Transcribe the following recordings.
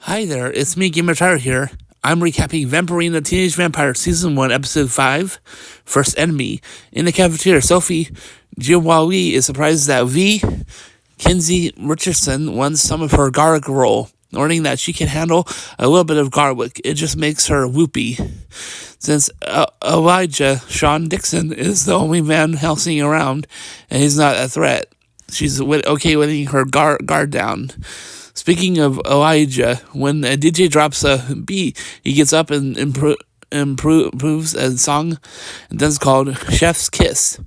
Hi there, it's me, Gamer Tyler here. I'm recapping Vampirina Teenage Vampire Season 1, Episode 5, First Enemy. In the cafeteria, Sophie Jiwawi is surprised that Kinsey Richardson won some of her garlic roll, learning that she can handle a little bit of garlic. It just makes her whoopee. Since Elijah Sean Dixon is the only Van Helsing around, and he's not a threat, she's okay letting her guard down. Speaking of Elijah, when a DJ drops a beat, he gets up and improves a song and dance called Chef's Kiss.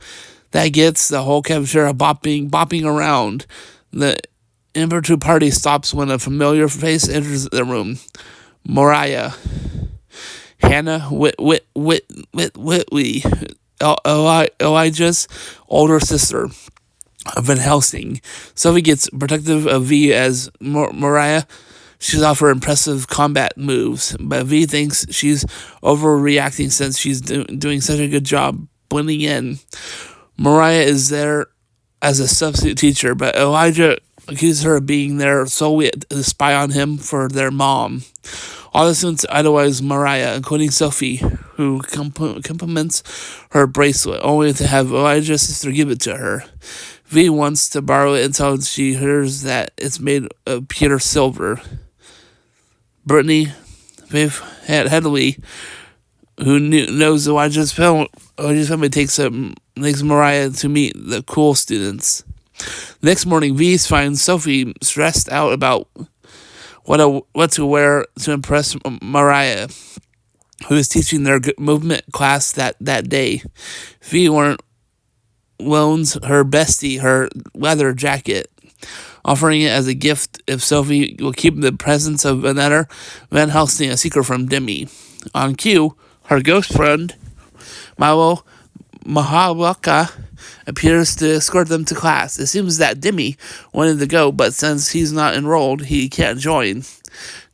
That gets the whole cafeteria bopping around. The impromptu party stops when a familiar face enters the room. Mariah. Hannah Whitley, Elijah's older sister. Van Helsing. Sophie gets protective of V as Mariah. She's off her impressive combat moves, but V thinks she's overreacting since she's doing such a good job blending in. Mariah is there as a substitute teacher, but Elijah accuses her of being there solely to spy on him for their mom. All the students idolize Mariah, including Sophie, who compliments her bracelet, only to have Elijah's sister give it to her. V wants to borrow it until she hears that it's made of pure silver. Brittany Headley, who knows Elijah's family, takes Mariah to meet the cool students. Next morning, V finds Sophie stressed out about what to wear to impress Mariah, who is teaching their movement class that day. V loans her bestie her leather jacket, offering it as a gift if Sophie will keep the presence of another Van Helsing a secret from Demi. On cue, her ghost friend, Milo Mahalaka, appears to escort them to class. It seems that Demi wanted to go, but since he's not enrolled, he can't join.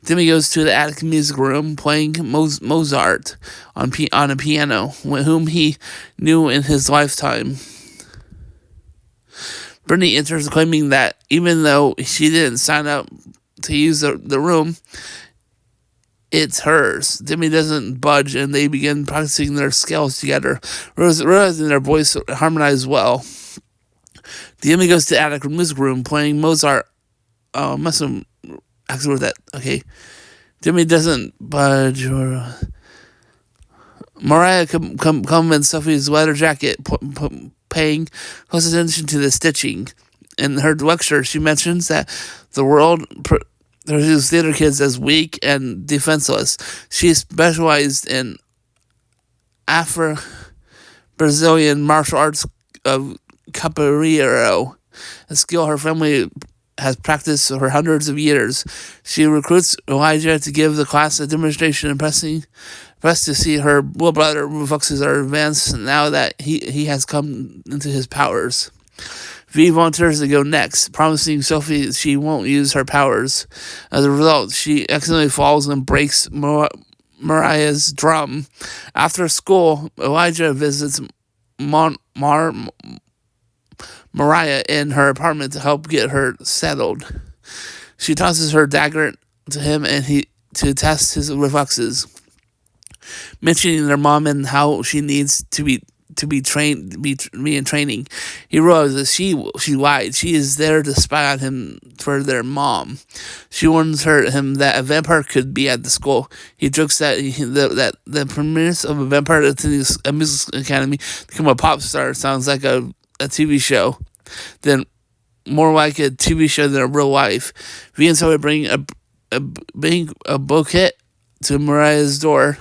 Demi goes to the attic music room, playing Mozart on a piano, whom he knew in his lifetime. Brittany enters claiming that even though she didn't sign up to use the room, it's hers. Demi doesn't budge, and they begin practicing their scales together, realizing their voice harmonize well. Demi goes to the attic music room, playing Mozart. Must have actually wrote that. Okay. Demi doesn't budge. Mariah compliments Sophie's leather jacket, paying close attention to the stitching. In her lecture, she mentions that the world perceives theater kids as weak and defenseless. She specialized in Afro-Brazilian martial arts of capoeira, a skill her family has practiced for hundreds of years. She recruits Elijah to give the class a demonstration, impressed to see her little brother focuses are advanced now that he has come into his powers. V volunteers to go next, promising Sophie she won't use her powers. As a result, she accidentally falls and breaks Mariah's drum. After school, Elijah visits Mariah in her apartment to help get her settled. She tosses her dagger to him to test his reflexes, mentioning their mom and how she needs to be in training. He realizes she lied. She is there to spy on him for their mom. She warns him that a vampire could be at the school. He jokes that the premise of a vampire attending a music academy to become a pop star sounds like a TV show, then more like a TV show than a real life. V and Sophie bring a bouquet to Mariah's door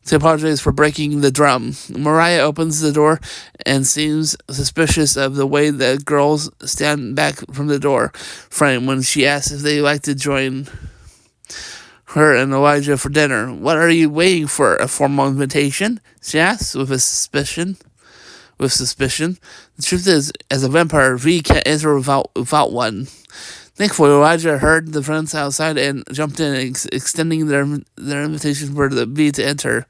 to apologize for breaking the drum. Mariah opens the door and seems suspicious of the way the girls stand back from the door frame when she asks if they'd like to join her and Elijah for dinner. "What are you waiting for? A formal invitation?" she asks with suspicion. The truth is, as a vampire, V can't enter without one. Thankfully, Elijah heard the friends outside and jumped in, extending their invitation for the V to enter.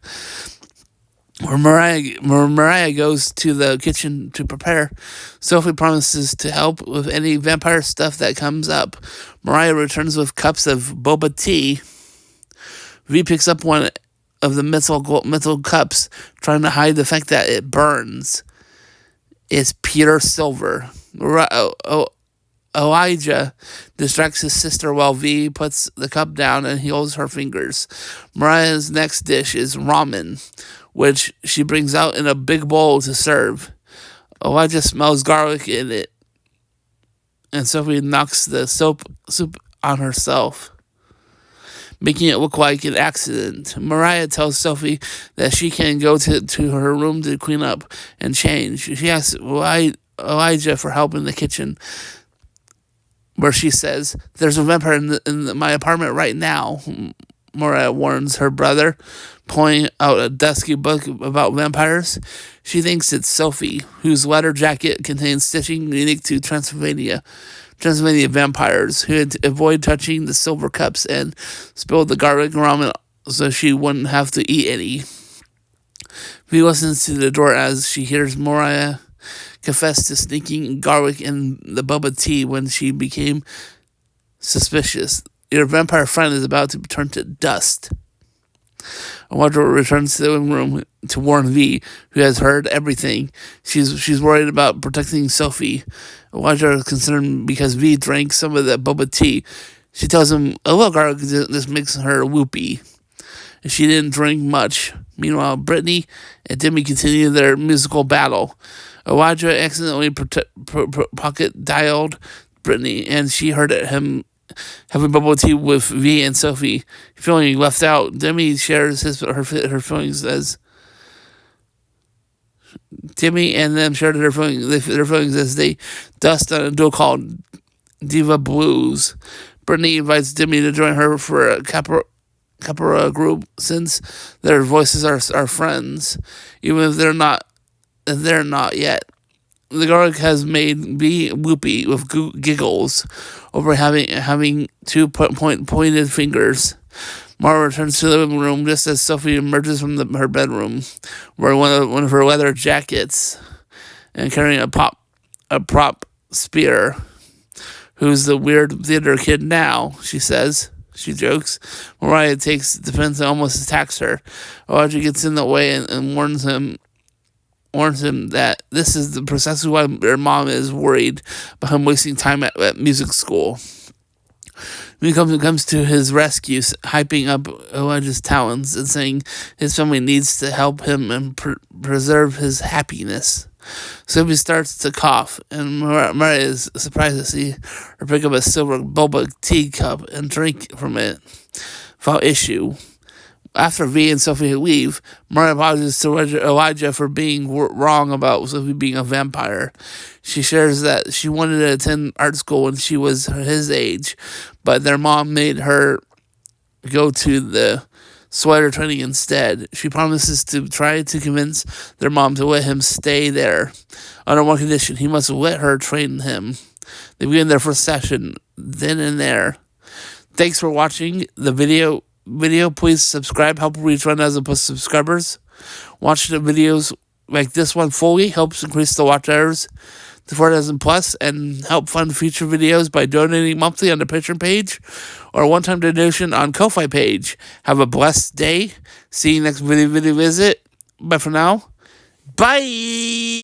Mariah goes to the kitchen to prepare. Sophie promises to help with any vampire stuff that comes up. Mariah returns with cups of boba tea. V picks up one of the metal cups, trying to hide the fact that it burns. It's pure silver. Elijah distracts his sister while V puts the cup down and heals her fingers. Mariah's next dish is ramen, which she brings out in a big bowl to serve. Elijah smells garlic in it, and Sophie knocks the soup on herself, making it look like an accident. Mariah tells Sophie that she can go to her room to clean up and change. She asks Elijah for help in the kitchen, where she says, "There's a vampire in my apartment right now." Mariah warns her brother, pulling out a dusky book about vampires. She thinks it's Sophie, whose leather jacket contains stitching unique to Transylvania vampires, who had to avoid touching the silver cups and spilled the garlic ramen so she wouldn't have to eat any. V listens to the door as she hears Mariah confessed to sneaking garlic in the boba tea when she became suspicious. Your vampire friend is about to turn to dust. Audra returns to the living room to warn V, who has heard everything. She's worried about protecting Sophie. Audra is concerned because V drank some of the boba tea. She tells him a little garlic just makes her whoopy. She didn't drink much. Meanwhile, Brittany and Demi continue their musical battle. Elijah accidentally pocket dialed Brittany, and she heard him having bubble tea with V and Sophie. Feeling left out, Demi shares her feelings as Demi and them shared their feelings as they dust on a duo called Diva Blues. Brittany invites Demi to join her for a capoeira group, since their voices are friends, even if they're not yet. The garlic has made me whoopy with giggles over having two pointed fingers. Mara returns to the living room just as Sophie emerges from her bedroom, wearing one of her leather jackets and carrying a prop spear. "Who's the weird theater kid now?" she says. She jokes. Mariah takes defense and almost attacks her. Audrey gets in the way and warns him that this is precisely why their mom is worried about him wasting time at music school. When he comes to his rescue, hyping up Elijah's talents and saying his family needs to help him and preserve his happiness. Sophie starts to cough, and Mariah is surprised to see her pick up a silver boba tea cup and drink from it without issue. After V and Sophie leave, Mariah apologizes to Elijah for being wrong about Sophie being a vampire. She shares that she wanted to attend art school when she was his age, but their mom made her go to the sweater training instead. She promises to try to convince their mom to let him stay there. Under one condition, he must let her train him. They begin their first session then and there. Thanks for watching the video. Please subscribe, help reach 1,000+ subscribers. Watch the videos like this one fully, helps increase the watch hours to 4,000+, and help fund future videos by donating monthly on the Patreon page or a one-time donation on Ko-Fi page. Have a blessed day. See you next video visit. Bye for now. Bye.